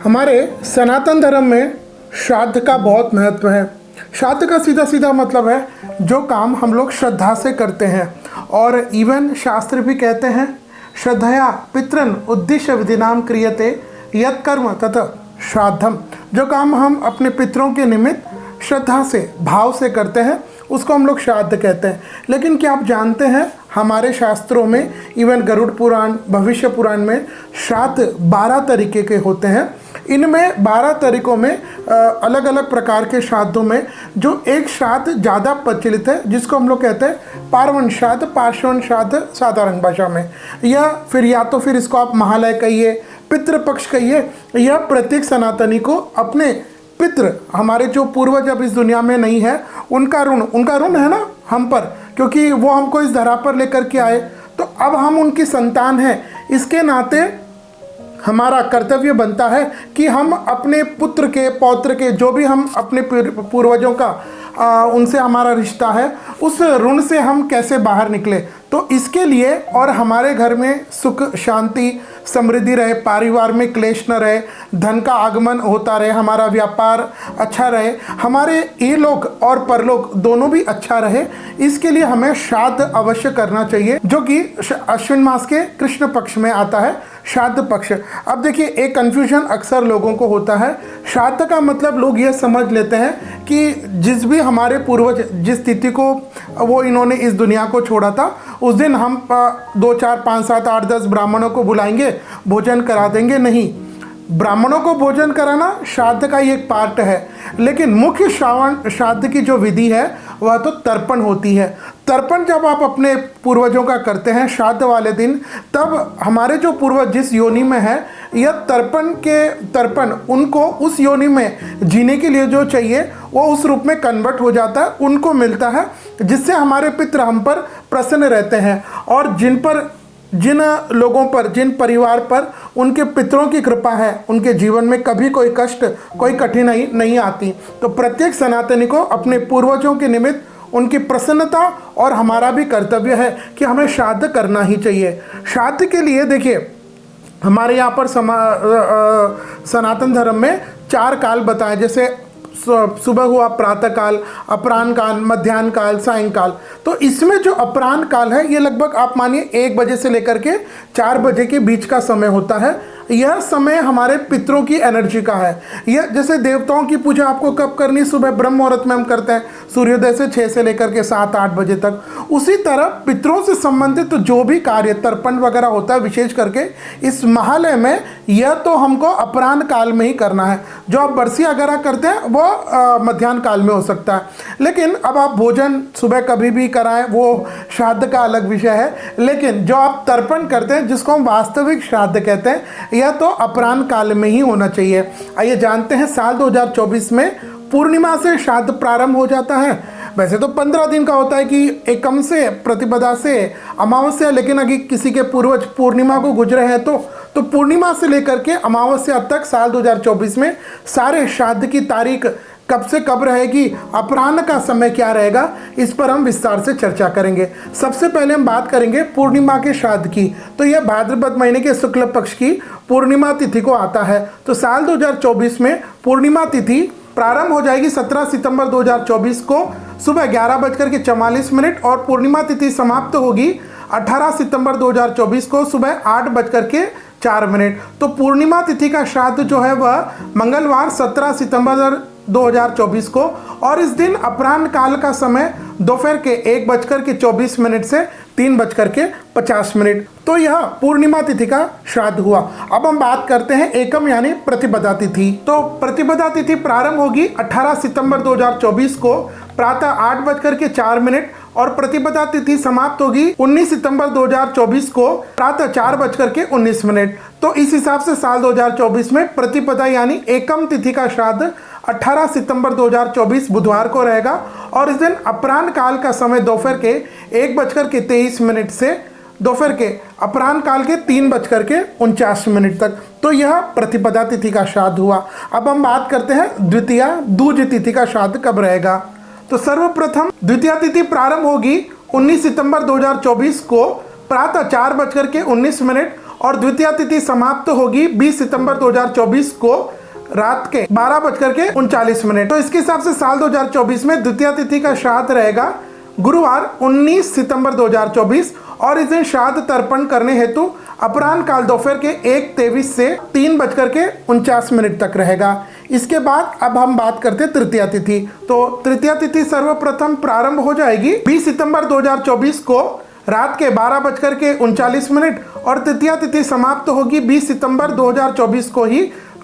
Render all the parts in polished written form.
हमारे सनातन धर्म में श्राद्ध का बहुत महत्व है। श्राद्ध का सीधा सीधा मतलब है जो काम हम लोग श्रद्धा से करते हैं, और इवन शास्त्र भी कहते हैं श्रद्धया पितरन उद्देश्य विधिनाम क्रियते यत् कर्म तथा श्राद्धम। जो काम हम अपने पितरों के निमित्त श्रद्धा से भाव से करते हैं उसको हम लोग श्राद्ध कहते हैं। लेकिन क्या आप जानते हैं हमारे शास्त्रों में, इवन गरुड़ पुराण, भविष्य पुराण में श्राद्ध 12 तरीके के होते हैं। इनमें 12 तरीकों में अलग अलग प्रकार के श्राद्धों में जो एक श्राद्ध ज़्यादा प्रचलित है जिसको हम लोग कहते हैं पार्वन श्राद्ध, पार्श्वन श्राद्ध साधारण भाषा में, या तो फिर इसको आप महालय कहिए, पितृपक्ष कहिए, या प्रत्येक सनातनी को अपने पितृ, हमारे जो पूर्वज अब इस दुनिया में नहीं है, उनका ऋण है ना हम पर, क्योंकि वो हमको इस धरा पर लेकर के आए, तो अब हम उनकी संतान हैं। इसके नाते हमारा कर्तव्य बनता है कि हम अपने पुत्र के, पौत्र के, जो भी हम अपने पूर्वजों का उनसे हमारा रिश्ता है, उस ऋण से हम कैसे बाहर निकले। तो इसके लिए, और हमारे घर में सुख शांति समृद्धि रहे, परिवार में क्लेश न रहे, धन का आगमन होता रहे, हमारा व्यापार अच्छा रहे, हमारे ये लोग और परलोक दोनों भी अच्छा रहे, इसके लिए हमें श्राद्ध अवश्य करना चाहिए, जो कि अश्विन मास के कृष्ण पक्ष में आता है, श्राद्ध पक्ष। अब देखिए, एक कन्फ्यूजन अक्सर लोगों को होता है। श्राद्ध का मतलब लोग ये समझ लेते हैं कि जिस भी हमारे पूर्वज जिस तिथि को वो इन्होंने इस दुनिया को छोड़ा था, उस दिन हम 2, 4, 5, 7, 8, 10 ब्राह्मणों को बुलाएंगे, भोजन करा देंगे। नहीं, ब्राह्मणों को भोजन कराना श्राद्ध का ही एक पार्ट है, लेकिन मुख्य श्राद्ध की जो विधि है वह तो तर्पण होती है। तर्पण जब आप अपने पूर्वजों का करते हैं श्राद्ध वाले दिन, तब हमारे जो पूर्वज जिस योनि में है, यह तर्पण उनको उस योनि में जीने के लिए जो चाहिए वो उस रूप में कन्वर्ट हो जाता है, उनको मिलता है, जिससे हमारे पितृ हम पर प्रसन्न रहते हैं। और जिन लोगों पर, जिन परिवार पर उनके पितरों की कृपा है, उनके जीवन में कभी कोई कष्ट, कोई कठिनाई नहीं आती। तो प्रत्येक सनातनी को अपने पूर्वजों के निमित्त उनकी प्रसन्नता, और हमारा भी कर्तव्य है कि हमें श्राद्ध करना ही चाहिए। श्राद्ध के लिए देखिए, हमारे यहाँ पर सनातन धर्म में 4 काल बताए, जैसे सुबह हुआ प्रातः काल, अपराह्न काल, मध्याह्न काल, सायंकाल। तो इसमें जो अपराह्न काल है ये लगभग आप मानिए 1 बजे से लेकर के 4 बजे के बीच का समय होता है। यह समय हमारे पितरों की एनर्जी का है। यह जैसे देवताओं की पूजा आपको कब करनी, सुबह ब्रह्म मुहूर्त में हम करते हैं, सूर्योदय से 6 से लेकर के 7, 8 बजे तक। उसी तरह पितरों से संबंधित तो जो भी कार्य तर्पण वगैरह होता है, विशेष करके इस महालय में, यह तो हमको अपराह्न काल में ही करना है। जो आप बरसी वगैरह करते हैं वो मध्याह्न काल में हो सकता है। लेकिन अब आप भोजन सुबह कभी भी कराएं, वो श्राद्ध का अलग विषय है। लेकिन जो आप तर्पण करते हैं, जिसको हम वास्तविक श्राद्ध कहते हैं, यह तो अपराह्न काल में ही होना चाहिए। आइए जानते हैं, साल 2024 में पूर्णिमा से श्राद्ध प्रारंभ हो जाता है। वैसे तो 15 दिन का होता है कि एकम से, प्रतिपदा से, अमावस्या, लेकिन अगर किसी के पूर्वज पूर्णिमा को गुजरे हैं तो पूर्णिमा से लेकर के अमावस्या तक साल 2024 में सारे श्राद्ध की तारीख कब से कब रहेगी, अपराह्न का समय क्या रहेगा, इस पर हम विस्तार से चर्चा करेंगे। सबसे पहले हम बात करेंगे पूर्णिमा के श्राद्ध की। तो यह भाद्रपद महीने के शुक्ल पक्ष की पूर्णिमा तिथि को आता है। तो साल 2024 में पूर्णिमा तिथि प्रारंभ हो जाएगी 17 सितंबर 2024 को सुबह 11:44 और पूर्णिमा तिथि समाप्त होगी 18 सितंबर 2024 को सुबह 8:04। तो पूर्णिमा तिथि का श्राद्ध जो है वह मंगलवार 17 सितंबर 2024 को, और इस दिन अपराह्न काल का समय दोपहर के 1:24 से 3:50। तो यह पूर्णिमा तिथि का श्राद्ध हुआ। अब हम बात करते हैं एकम यानी प्रतिपदा तिथि। तो प्रतिपदा तिथि प्रारंभ होगी 18 सितंबर 2024 को प्रातः 8:04 और प्रतिपदा तिथि समाप्त होगी 19 सितंबर 2024 को प्रातः 4:19। तो इस हिसाब से साल 2024 में प्रतिपदा यानी एकम तिथि का श्राद्ध 18 सितंबर 2024 बुधवार को रहेगा, और इस दिन अपराह्न काल का समय दोपहर के 1:23 से दोपहर के अपराह्न काल के 3:49 तक। तो यह प्रतिपदा तिथि का श्राद्ध हुआ। अब हम बात करते हैं द्वितीया दूज तिथि का श्राद्ध कब रहेगा। तो सर्वप्रथम द्वितीया तिथि प्रारंभ होगी 19 सितंबर 2024 को प्रातः 4:19 और द्वितीया तिथि समाप्त होगी 20 सितंबर 2024 को रात के 12:39। तो इसके हिसाब से साल 2024 में द्वितीया तिथि का श्राद्ध रहेगा गुरुवार 19 सितंबर 2024 और इस दिन श्राद्ध तर्पण करने हेतु अपराह्न काल दोपहर के 1:23 से 3:49 तक रहेगा। इसके बाद अब हम बात करते हैं तृतीया तिथि। तो तृतीया तिथि सर्वप्रथम प्रारंभ हो जाएगी 20 सितंबर 2024 को रात के 12:39 और तृतीया तिथि समाप्त होगी 20 सितंबर 2024 को ही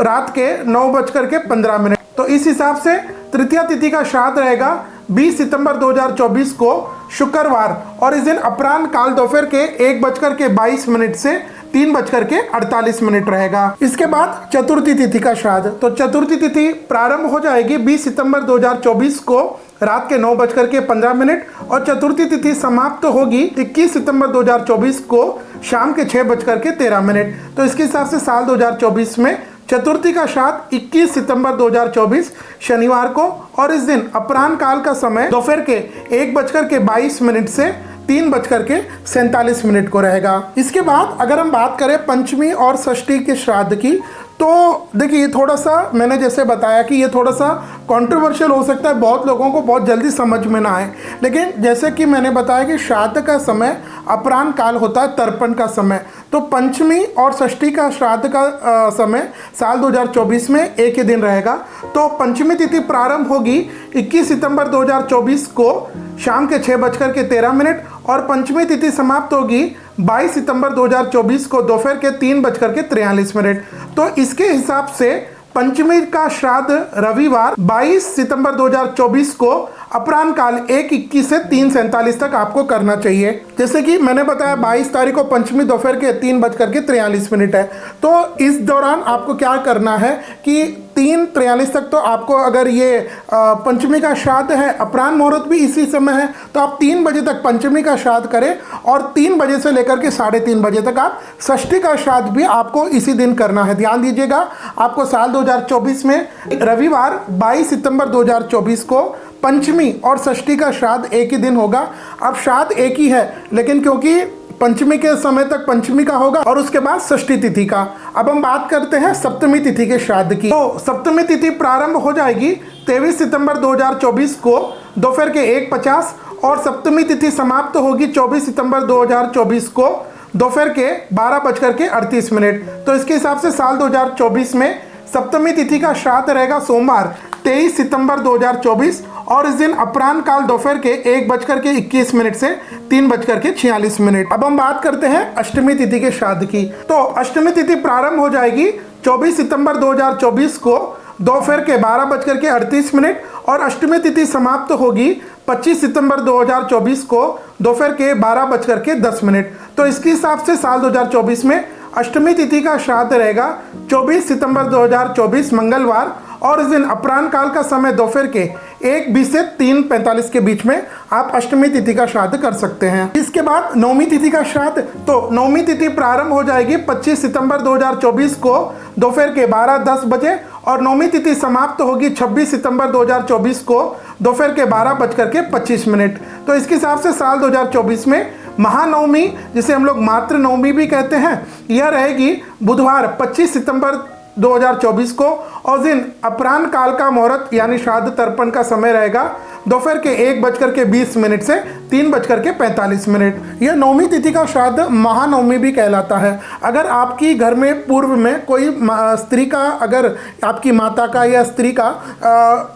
रात के 9:15। तो इस हिसाब से तृतीया तिथि का श्राद्ध रहेगा 20 सितंबर 2024 को शुक्रवार और इस दिन अपराह्न काल दोपहर के 1:22 से 3:48 रहेगा। इसके बाद चतुर्थी तिथि का श्राद्ध। तो चतुर्थी तिथि प्रारंभ हो जाएगी 20 सितंबर 2024 को रात के 9:15 और चतुर्थी तिथि समाप्त होगी 21 सितंबर 2024 को शाम के 6:13। तो इसके हिसाब से साल 2024 में चतुर्थी का श्राद्ध 21 सितंबर 2024 शनिवार को और इस दिन अपराह्न काल का समय दोपहर के 1:22 से 3:47 को रहेगा। इसके बाद अगर हम बात करें पंचमी और षष्ठी के श्राद्ध की, तो देखिए ये थोड़ा सा मैंने जैसे बताया कि ये थोड़ा सा कंट्रोवर्शियल हो सकता है, बहुत लोगों को बहुत जल्दी समझ में ना आए, लेकिन जैसे कि मैंने बताया कि श्राद्ध का समय अपराह्न काल होता है, तर्पण का समय। तो पंचमी और षष्ठी का श्राद्ध का समय साल 2024 में एक ही दिन रहेगा। तो पंचमी तिथि प्रारंभ होगी 21 सितंबर 2024 को शाम के 6:13 और पंचमी तिथि समाप्त होगी 22 सितंबर 2024 को दोपहर के 3:43। तो इसके हिसाब से पंचमी का श्राद्ध रविवार 22 सितंबर 2024 को अपराह्न काल 1:21 से 3:47 तक आपको करना चाहिए। जैसे कि मैंने बताया 22 तारीख को पंचमी दोपहर के 3:43 है। तो इस दौरान आपको क्या करना है कि 3:43 तक तो आपको, अगर ये पंचमी का श्राद्ध है, अपराह्न मुहूर्त भी इसी समय है, तो आप 3 बजे तक पंचमी का श्राद्ध करें और 3 बजे से लेकर के 3:30 बजे तक आप षष्ठी का श्राद्ध भी आपको इसी दिन करना है। ध्यान दीजिएगा, आपको साल 2024 में रविवार 22 सितंबर 2024 को पंचमी और षष्ठी का श्राद्ध एक ही दिन होगा। अब श्राद्ध एक ही है, लेकिन क्योंकि पंचमी के समय तक पंचमी का होगा और उसके बाद षष्ठी तिथि का। अब हम बात करते हैं सप्तमी तिथि के श्राद्ध की। तो सप्तमी तिथि प्रारंभ हो जाएगी 23 सितंबर 2024 को दोपहर के 1:50 और सप्तमी तिथि समाप्त होगी 24 सितंबर 2024 को दोपहर के 12:38। तो इसके हिसाब से साल 2024 में सप्तमी तिथि का श्राद्ध रहेगा सोमवार 23 सितंबर 2024 और इस दिन अपराह्न काल दोपहर के 1:21 से 3:46। अब हम बात करते हैं अष्टमी तिथि के श्राद्ध की। तो अष्टमी तिथि प्रारंभ हो जाएगी 24 सितंबर 2024 को दोपहर के 12:38 और अष्टमी तिथि समाप्त होगी 25 सितंबर 2024 को दोपहर के 12:10। तो इसके हिसाब से साल 2024 में अष्टमी तिथि का श्राद्ध रहेगा 24 सितंबर 2024 मंगलवार और इस दिन अपराह्न काल का समय दोपहर के 1:20 से 3:45 के बीच में आप अष्टमी तिथि का श्राद्ध कर सकते हैं। इसके बाद नवमी तिथि का श्राद्ध। तो नवमी तिथि प्रारंभ हो जाएगी 25 सितंबर 2024 को दोपहर के 12:10 बजे और नवमी तिथि समाप्त होगी 26 सितंबर 2024 को दोपहर के 12:25। तो इसके हिसाब से साल 2024 में महानवमी, जिसे हम लोग मातृ नवमी भी कहते हैं, यह रहेगी बुधवार 25 सितंबर 2024 को और दिन अपराह्न काल का मुहूर्त यानी श्राद्ध तर्पण का समय रहेगा दोपहर के 1:20 से 3:45। यह नवमी तिथि का श्राद्ध महानवमी भी कहलाता है। अगर आपकी घर में पूर्व में कोई स्त्री का, अगर आपकी माता का या स्त्री का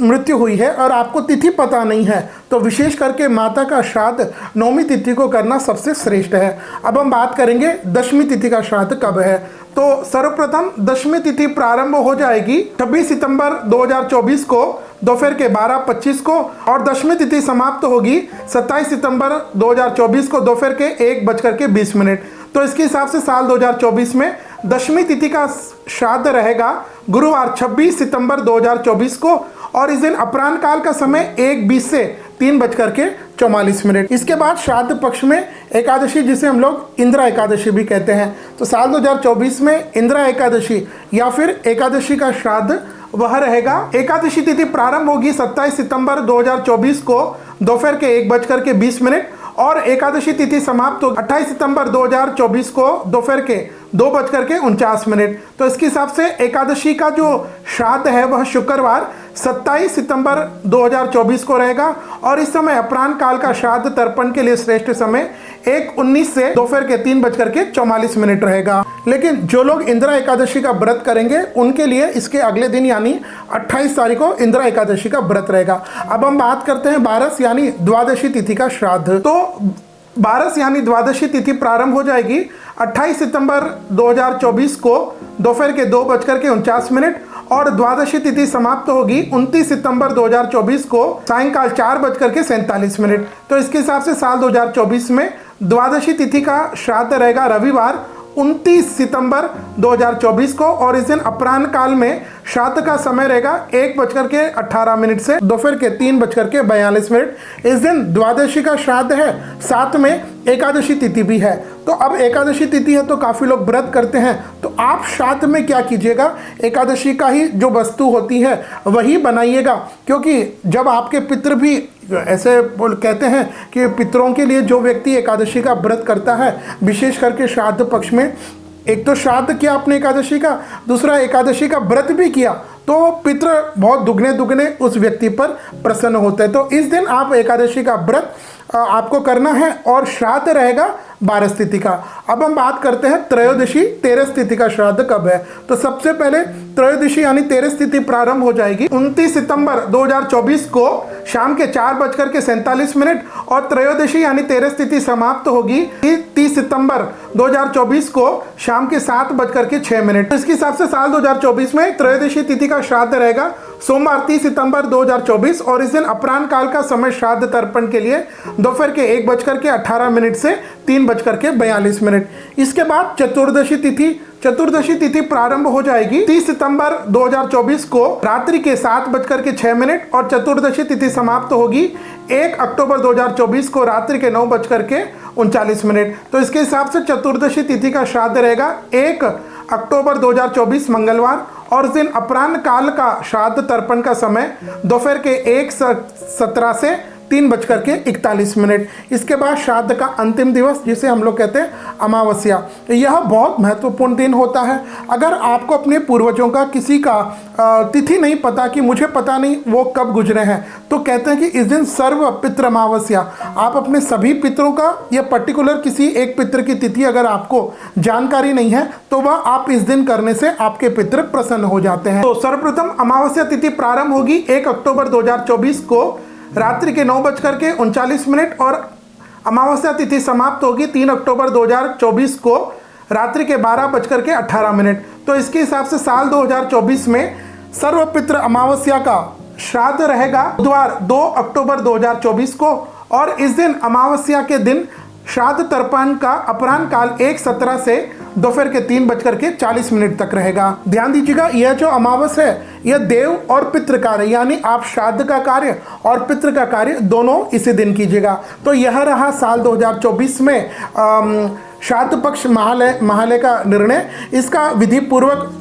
मृत्यु हुई है और आपको तिथि पता नहीं है, तो विशेष करके माता का श्राद्ध नवमी तिथि को करना सबसे श्रेष्ठ है। अब हम बात करेंगे दशमी तिथि का श्राद्ध कब है। तो सर्वप्रथम दशमी तिथि प्रारंभ हो जाएगी 26 सितंबर 2024 को दोपहर के 12:25 को और दशमी तिथि समाप्त होगी 27 सितंबर 2024 को दोपहर के 1:20। तो इसके हिसाब से साल 2024 में दशमी तिथि का श्राद्ध रहेगा गुरुवार 26 सितंबर 2024 को और इस दिन अपराह्न काल का समय 1:20 से 3:44। इसके बाद श्राद्ध पक्ष में एकादशी, जिसे हम लोग इंदिरा एकादशी भी कहते हैं। तो साल 2024 में इंदिरा एकादशी या फिर एकादशी का श्राद्ध वह रहेगा। एकादशी तिथि प्रारंभ होगी 27 सितंबर 2024 को दोपहर के 1:20 और एकादशी तिथि समाप्त होगी 28 सितंबर 2024 को दोपहर के 2:49। तो इसके हिसाब से एकादशी का जो श्राद्ध है वह शुक्रवार 27 सितंबर 2024 को रहेगा और इस समय अपराह्न काल का श्राद्ध तर्पण के लिए श्रेष्ठ समय 1:19 से दोपहर के 3:44 रहेगा। लेकिन जो लोग इंदिरा एकादशी का व्रत करेंगे उनके लिए इसके अगले दिन यानी 28 तारीख को इंदिरा एकादशी का व्रत रहेगा। अब हम बात करते हैं 12 यानी द्वादशी तिथि का श्राद्ध। तो 12 यानी द्वादशी तिथि प्रारंभ हो जाएगी 28 सितंबर 2024 को दोपहर के 2:49 और द्वादशी तिथि समाप्त होगी 29 सितंबर 2024 को सायंकाल 4:47। तो इसके हिसाब से साल 2024 में द्वादशी तिथि का श्राद्ध रहेगा रविवार 29 सितंबर 2024 को और इस दिन अपराह्न काल में श्राद्ध का समय रहेगा 1:18 से दोपहर के 3:42। इस दिन द्वादशी का श्राद्ध है, साथ में एकादशी तिथि भी है। तो अब एकादशी तिथि है तो काफ़ी लोग व्रत करते हैं, तो आप श्राद्ध में क्या कीजिएगा, एकादशी का ही जो वस्तु होती है वही बनाइएगा, क्योंकि जब आपके पितृ भी ऐसे कहते हैं कि पितरों के लिए जो व्यक्ति एकादशी का व्रत करता है, विशेष करके श्राद्ध पक्ष में, एक तो श्राद्ध किया आपने एकादशी का, दूसरा एकादशी का व्रत भी किया, तो पितृ बहुत दुगने उस व्यक्ति पर प्रसन्न होते हैं। तो इस दिन आप एकादशी का व्रत आपको करना है और श्राद्ध रहेगा 12 तिथि का। अब हम बात करते हैं त्रयोदशी 13 तिथि का श्राद्ध कब है। तो सबसे पहले त्रयोदशी यानी 13 तिथि प्रारंभ हो जाएगी 29 सितंबर 2024 को शाम के 4:47 और त्रयोदशी यानी 13 तिथि समाप्त होगी 30 सितंबर 2024 को शाम के 7:06। इसके हिसाब से साल 2024 में त्रयोदशी तिथि का श्राद्ध रहेगा सोमवार 30 सितंबर 2024 और इस दिन अपराह्न काल का समय श्राद्ध तर्पण के लिए दोपहर के 1:18 से 3:42। इसके बाद चतुर्दशी तिथि प्रारंभ हो जाएगी 30 सितंबर 2024 को रात्रि के 7:06 और चतुर्दशी तिथि समाप्त होगी 1 अक्टूबर 2024 को रात्रि के 9:39। तो इसके हिसाब से चतुर्दशी तिथि का श्राद्ध रहेगा 1 अक्टूबर 2024 मंगलवार और इस दिन अपराह्न काल का श्राद्ध तर्पण का समय दोपहर के 1:17 से 3:41। इसके बाद श्राद्ध का अंतिम दिवस जिसे हम लोग कहते हैं अमावस्या। यह बहुत महत्वपूर्ण दिन होता है। अगर आपको अपने पूर्वजों का किसी का तिथि नहीं पता, कि मुझे पता नहीं वो कब गुजरे हैं, तो कहते हैं कि इस दिन सर्व पितृ अमावस्या, आप अपने सभी पितरों का या पर्टिकुलर किसी एक पितृ की तिथि अगर आपको जानकारी नहीं है तो वह आप इस दिन करने से आपके पितृ प्रसन्न हो जाते हैं। तो सर्वप्रथम अमावस्या तिथि प्रारंभ होगी 1 अक्टूबर 2024 को रात्रि के 9:39 और अमावस्या तिथि समाप्त होगी 3 अक्टूबर 2024 को रात्रि के 12:18। तो इसके हिसाब से साल 2024 में सर्वपितृ अमावस्या का श्राद्ध रहेगा बुधवार 2 अक्टूबर 2024 को और इस दिन अमावस्या के दिन श्राद्ध तर्पण का अपराह्न काल 1:17 से दोपहर के 3:40 तक रहेगा। ध्यान दीजिएगा, यह जो अमावस है यह देव और पितृ कार्य यानी आप श्राद्ध का कार्य और पितृ का कार्य दोनों इसी दिन कीजिएगा। तो यह रहा साल 2024 में श्राद्ध पक्ष महालय का निर्णय। इसका विधि पूर्वक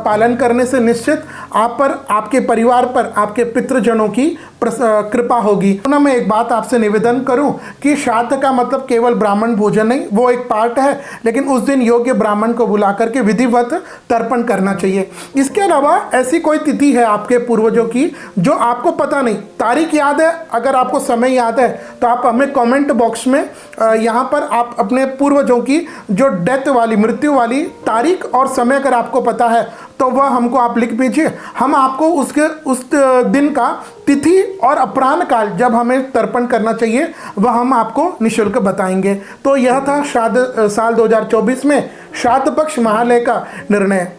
पालन करने से निश्चित आप पर, आपके परिवार पर, आपके पितृजनों की कृपा होगी। तो मैं एक बात आपसे निवेदन करूं कि श्राद्ध का मतलब केवल ब्राह्मण भोजन नहीं, वो एक पार्ट है, लेकिन उस दिन योग्य ब्राह्मण को बुला करके विधिवत तर्पण करना चाहिए। इसके अलावा ऐसी कोई तिथि है आपके पूर्वजों की जो आपको पता नहीं, तारीख याद है, अगर आपको समय याद है तो आप हमें कमेंट बॉक्स में यहाँ पर आप अपने पूर्वजों की जो डेथ वाली, मृत्यु वाली तारीख और समय अगर आपको पता है तो वह हमको आप लिख दीजिए। हम आपको उस दिन का तिथि और अपराह्न काल जब हमें तर्पण करना चाहिए वह हम आपको निःशुल्क बताएंगे। तो यह था साल 2024 में श्राद्ध पक्ष महालय का निर्णय।